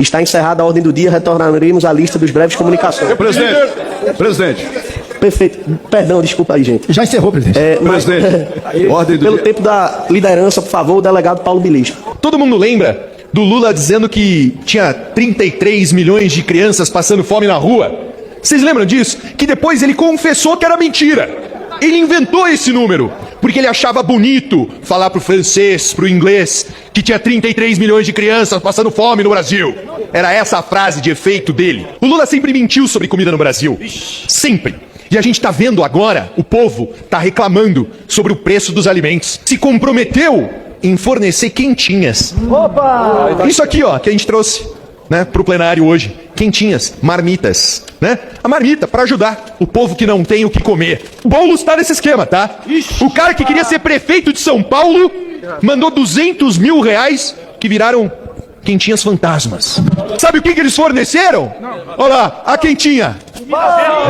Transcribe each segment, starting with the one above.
Está encerrada a ordem do dia, retornaremos à lista dos breves comunicações. Presidente. Perfeito. Perdão, desculpa aí, gente. Já encerrou, presidente. Ordem do Pelo dia. tempo da liderança, por favor, o delegado Paulo Bilisco. Todo mundo lembra do Lula dizendo que tinha 33 milhões de crianças passando fome na rua? Vocês lembram disso? Que depois ele confessou que era mentira. Ele inventou esse número, porque ele achava bonito falar pro francês, pro inglês, que tinha 33 milhões de crianças passando fome no Brasil. Era essa a frase de efeito dele. O Lula sempre mentiu sobre comida no Brasil. Sempre. E a gente tá vendo agora, o povo tá reclamando sobre o preço dos alimentos. Se comprometeu em fornecer quentinhas. Opa! Isso aqui, ó, que a gente trouxe, né, pro plenário hoje. Quentinhas, marmitas, né? A marmita para ajudar o povo que não tem o que comer. O Boulos tá nesse esquema, tá? O cara que queria ser prefeito de São Paulo mandou 200 mil reais que viraram quentinhas fantasmas. Sabe o que eles forneceram? Olha lá, a quentinha.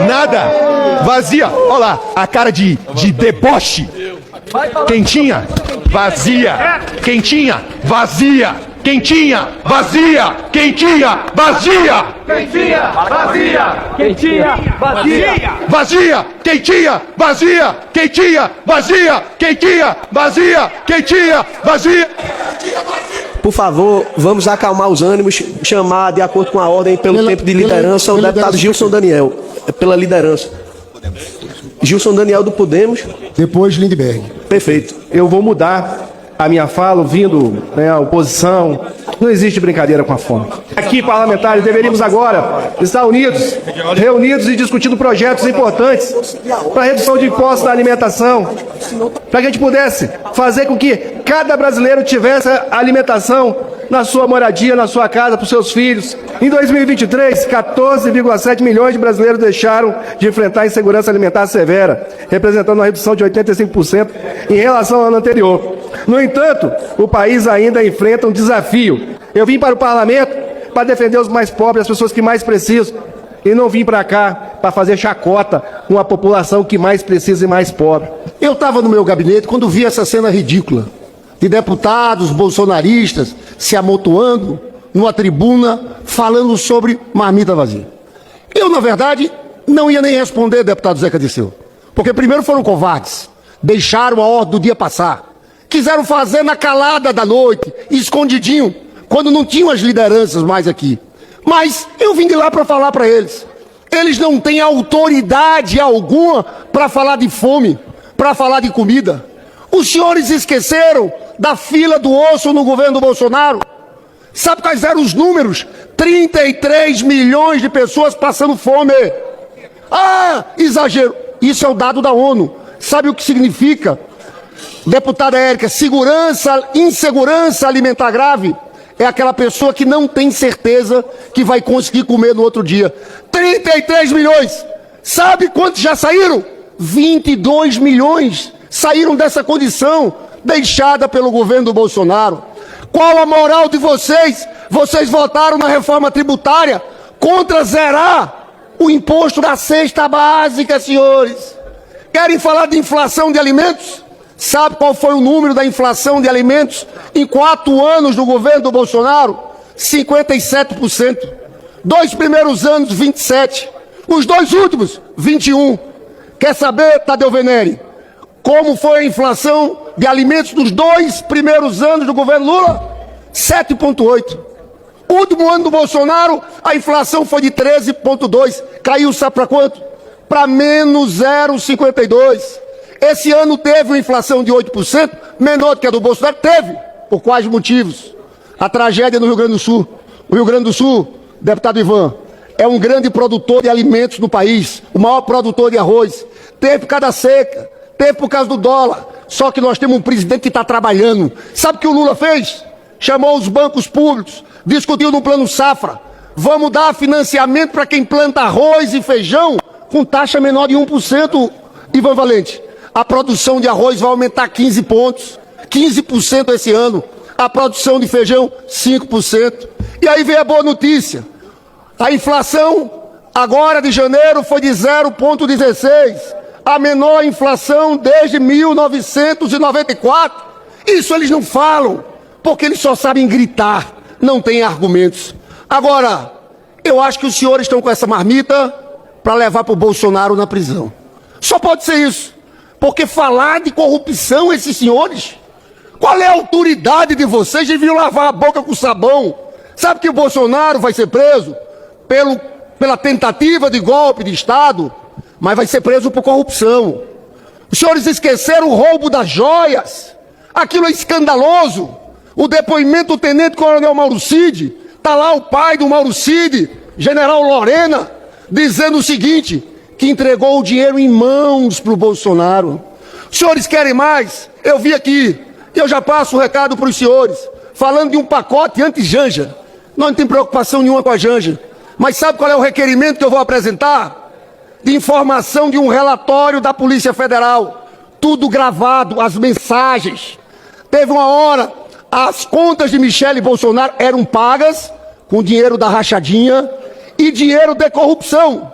Nada. Vazia. Olha lá, a cara de deboche. Quentinha, vazia. Quentinha, vazia. Quentinha, vazia! Quentinha, vazia! Quentinha, vazia! Quentinha, vazia! Vazia! Quentinha, vazia! Quentinha, vazia! Quentinha, vazia! Quentinha, vazia! Por favor, vamos acalmar os ânimos, chamar de acordo com a ordem pelo tempo de liderança o deputado Gilson Daniel. Pela liderança. Gilson Daniel do Podemos. Depois Lindbergh. Perfeito. Eu vou mudar a minha fala, ouvindo, né, a oposição. Não existe brincadeira com a fome. Aqui, parlamentares, deveríamos agora estar unidos, reunidos e discutindo projetos importantes para a redução de impostos na alimentação, para que a gente pudesse fazer com que cada brasileiro tivesse alimentação na sua moradia, na sua casa, para os seus filhos. Em 2023, 14,7 milhões de brasileiros deixaram de enfrentar a insegurança alimentar severa, representando uma redução de 85% em relação ao ano anterior. No entanto, o país ainda enfrenta um desafio. Eu vim para o parlamento para defender os mais pobres, as pessoas que mais precisam, e não vim para cá para fazer chacota com a população que mais precisa e mais pobre. Eu estava no meu gabinete quando vi essa cena ridícula de deputados bolsonaristas se amontoando numa tribuna falando sobre marmita vazia. Eu, na verdade, não ia nem responder, deputado Zeca Dirceu, porque primeiro foram covardes, deixaram a ordem do dia passar, quiseram fazer na calada da noite, escondidinho, quando não tinham as lideranças mais aqui. Mas eu vim de lá para falar para eles. Eles não têm autoridade alguma para falar de fome, para falar de comida. Os senhores esqueceram da fila do osso no governo do Bolsonaro? Sabe quais eram os números? 33 milhões de pessoas passando fome. Ah, exagero. Isso é o dado da ONU. Sabe o que significa? Deputada Érica, insegurança alimentar grave é aquela pessoa que não tem certeza que vai conseguir comer no outro dia. 33 milhões. Sabe quantos já saíram? 22 milhões saíram dessa condição deixada pelo governo do Bolsonaro. Qual a moral de vocês? Vocês votaram na reforma tributária contra zerar o imposto da cesta básica, senhores. Querem falar de inflação de alimentos? Sabe qual foi o número da inflação de alimentos em 4 anos do governo do Bolsonaro? 57%. 2 primeiros anos, 27%. Os 2 últimos, 21%. Quer saber, Tadeu Venere, como foi a inflação de alimentos nos 2 primeiros anos do governo Lula? 7,8%. Último ano do Bolsonaro, a inflação foi de 13,2%. Caiu, sabe para quanto? Para menos 0,52%. Esse ano teve uma inflação de 8%, menor do que a do Bolsonaro. Teve. Por quais motivos? A tragédia no Rio Grande do Sul. O Rio Grande do Sul, deputado Ivan, é um grande produtor de alimentos no país, o maior produtor de arroz. Teve por causa da seca, teve por causa do dólar. Só que nós temos um presidente que está trabalhando. Sabe o que o Lula fez? Chamou os bancos públicos, discutiu no plano safra. Vamos dar financiamento para quem planta arroz e feijão com taxa menor de 1%, Ivan Valente. A produção de arroz vai aumentar 15 pontos, 15% esse ano. A produção de feijão, 5%. E aí vem a boa notícia. A inflação, agora de janeiro, foi de 0,16%. A menor inflação desde 1994. Isso eles não falam, porque eles só sabem gritar, não têm argumentos. Agora, eu acho que os senhores estão com essa marmita para levar para o Bolsonaro na prisão. Só pode ser isso. Porque falar de corrupção, esses senhores, qual é a autoridade de vocês de vir lavar a boca com sabão? Sabe que o Bolsonaro vai ser preso pela tentativa de golpe de Estado, mas vai ser preso por corrupção. Os senhores esqueceram o roubo das joias. Aquilo é escandaloso. O depoimento do tenente-coronel Mauro Cid, está lá o pai do Mauro Cid, general Lorena, dizendo o seguinte, que entregou o dinheiro em mãos para o Bolsonaro. Os senhores querem mais? Eu vi aqui, e eu já passo o recado para os senhores, falando de um pacote anti-Janja. Nós não temos preocupação nenhuma com a Janja. Mas sabe qual é o requerimento que eu vou apresentar? De informação de um relatório da Polícia Federal. Tudo gravado, as mensagens. Teve uma hora, as contas de Michele Bolsonaro eram pagas com dinheiro da rachadinha e dinheiro de corrupção.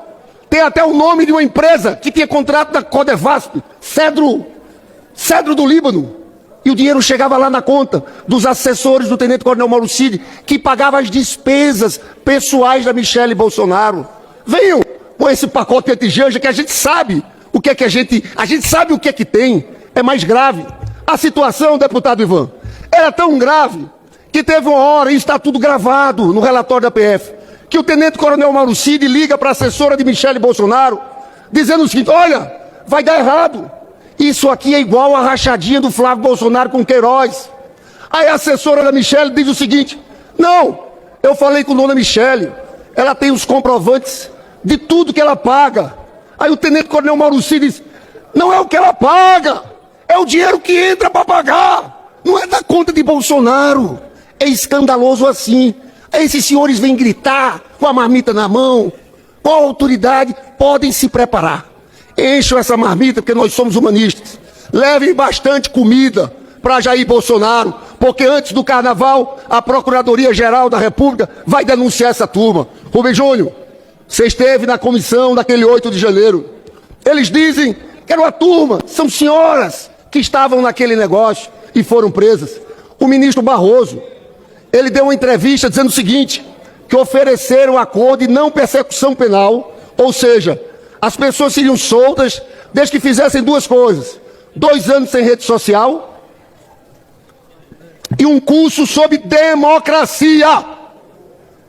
Tem até o nome de uma empresa que tinha contrato da Codevasp, Cedro do Líbano. E o dinheiro chegava lá na conta dos assessores do tenente-coronel Mauro Cid, que pagava as despesas pessoais da Michele Bolsonaro. Venham com esse pacote anti-Janja que a gente sabe o que é que a gente sabe o que é que tem. É mais grave. A situação, deputado Ivan, era tão grave que teve uma hora, e está tudo gravado no relatório da PF, que o tenente-coronel Mauro Cid liga para a assessora de Michele Bolsonaro, dizendo o seguinte, olha, vai dar errado. Isso aqui é igual a rachadinha do Flávio Bolsonaro com Queiroz. Aí a assessora da Michele diz o seguinte, não, eu falei com a dona Michele, ela tem os comprovantes de tudo que ela paga. Aí o tenente-coronel Mauro Cid diz, não é o que ela paga, é o dinheiro que entra para pagar, não é da conta de Bolsonaro. É escandaloso assim. Aí esses senhores vêm gritar com a marmita na mão, com a autoridade, podem se preparar. Encham essa marmita, porque nós somos humanistas. Levem bastante comida para Jair Bolsonaro, porque antes do carnaval, a Procuradoria-Geral da República vai denunciar essa turma. Rubem Júnior, você esteve na comissão daquele 8 de janeiro. Eles dizem que era uma turma, são senhoras que estavam naquele negócio e foram presas. O ministro Barroso, ele deu uma entrevista dizendo o seguinte, que ofereceram acordo de não persecução penal, ou seja, as pessoas seriam soltas desde que fizessem duas coisas. 2 anos sem rede social e um curso sobre democracia.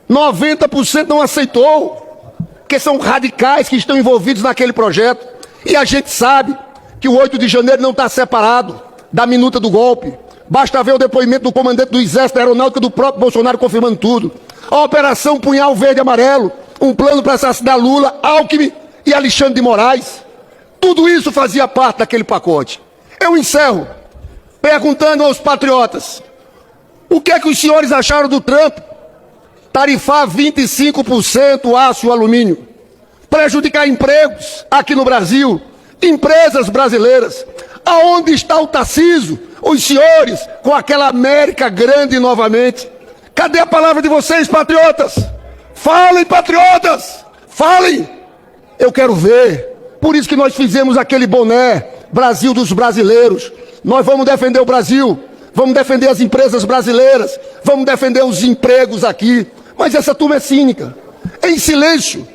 90% não aceitou, porque são radicais que estão envolvidos naquele projeto. E a gente sabe que o 8 de janeiro não está separado da minuta do golpe. Basta ver o depoimento do comandante do Exército Aeronáutico do próprio Bolsonaro confirmando tudo. A Operação Punhal Verde e Amarelo, um plano para assassinar Lula, Alckmin e Alexandre de Moraes. Tudo isso fazia parte daquele pacote. Eu encerro perguntando aos patriotas, o que é que os senhores acharam do Trump tarifar 25% aço e alumínio, prejudicar empregos aqui no Brasil, empresas brasileiras? Aonde está o Tarcísio? Os senhores com aquela América grande novamente? Cadê a palavra de vocês, patriotas? Falem, patriotas! Falem! Eu quero ver. Por isso que nós fizemos aquele boné, Brasil dos brasileiros. Nós vamos defender o Brasil, vamos defender as empresas brasileiras, vamos defender os empregos aqui. Mas essa turma é cínica. Em silêncio,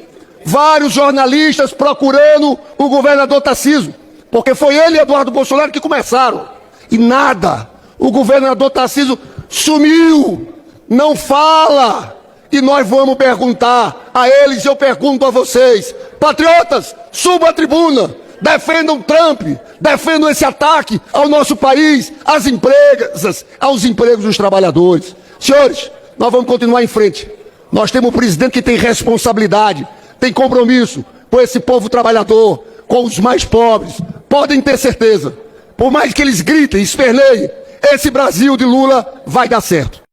vários jornalistas procurando o governador Tarcísio, porque foi ele e Eduardo Bolsonaro que começaram. E nada. O governador Tarcísio sumiu, não fala. E nós vamos perguntar a eles, eu pergunto a vocês, patriotas, subam a tribuna, defendam Trump, defendam esse ataque ao nosso país, às empresas, aos empregos dos trabalhadores. Senhores, nós vamos continuar em frente. Nós temos um presidente que tem responsabilidade, tem compromisso com esse povo trabalhador, com os mais pobres. Podem ter certeza, por mais que eles gritem, esperneiem, esse Brasil de Lula vai dar certo.